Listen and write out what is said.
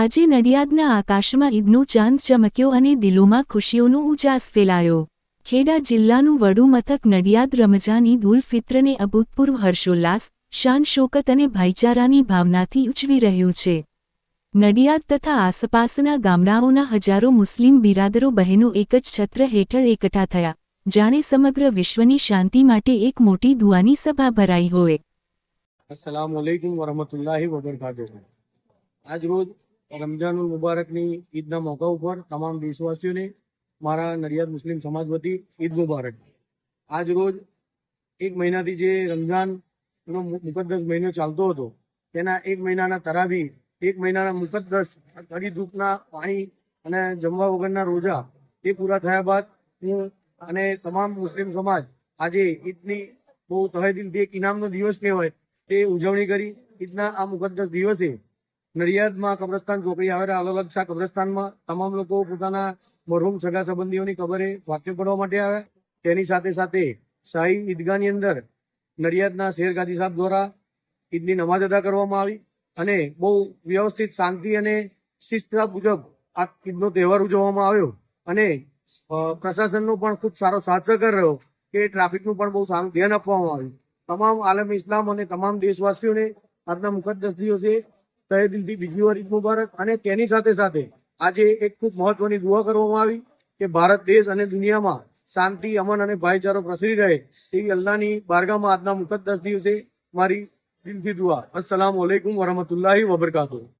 આજે નડિયાદના આકાશમાં ઈદનો ચાંદ ચમક્યો અને દિલોમાં ખુશીઓનો ઉજાસ ફેલાયો। ખેડા જિલ્લાનું વડું મથક નડિયાદ રમઝાન ઈદ ઉલ ફિત્રને અભૂતપૂર્વ હર્ષોલ્લાસ, શાન શોકત અને ભાઈચારાની ભાવનાથી ઉજવી રહ્યું છે। નડિયાદ તથા આસપાસના ગામડાઓના હજારો મુસ્લિમ બિરાદરો બહેનો એક જ છત્ર હેઠળ એકઠા થયા, જાણે સમગ્ર વિશ્વની શાંતિ માટે એક મોટી દુઆની સભા ભરાઈ હોય। अस्सलाम वालेकुम वरहमतुल्लाहि वबरकातुहू। आज रोज रमजानुल मुबारकनी ईदना मौका पर तमाम देशवासीओने मारा नडियाद मुस्लिम समाज वती ईद मुबारक। आज रोज एक महीनाथी जे रमजाननो मुकद्दस महीनो चालतो हतो तेना एक महीनाना तरावी, एक महीनाना मुकद्दस कड़ी धूपना पाणी अने जमवा वगરના रोजा એ પૂરા થયા બાદ હું અને તમામ મુસ્લિમ સમાજ આજે ઈદની બહુ તહેદિલથી એક ઇનામનો દિવસ કહેવાય તે ઉજવણી કરી। ઈદના આ મુકદ્દસ દિવસે નડિયાદમાં કબ્રસ્તાન ચોકડી આવેલા અલગ શાહ કબ્રસ્તાનમાં તમામ લોકો પોતાના મરહૂમ સગા સંબંધીઓની કબરે વાક્ય પડવા માટે આવ્યા। તેની સાથે સાથે શાહી ઈદગાહની અંદર નડિયાદના શેર ગાદી સાહેબ દ્વારા ઈદની નમાઝ અદા કરવામાં આવી અને બહુ વ્યવસ્થિત શાંતિ અને શિસ્તતા મુજબ આ ઈદનો તહેવાર ઉજવવામાં આવ્યો અને પ્રશાસનનો પણ ખૂબ સારો સાથ સહકાર રહ્યો કે ટ્રાફિકનું પણ બહુ સારું ધ્યાન આપવામાં આવ્યું। તમામ આલમ ઇસ્લામ અને તમામ દેશવાસીઓને આજના મુકદ્દસ દિવસે તહે દિલથી બીજી વાર ઈદ મુબારક। અને તેની સાથે સાથે આજે એક ખૂબ મહત્વની દુઆ કરવામાં આવી કે ભારત દેશ અને દુનિયામાં શાંતિ, અમન અને ભાઈચારો પ્રસરી રહે તેવી અલ્લાહની બારગાહમાં આજના મુકદ્દસ દિવસે મારી દિલથી દુઆ। અસ્સલામુ અલૈકુમ વરહમતુલ્લાહિ વબરકાતુહુ।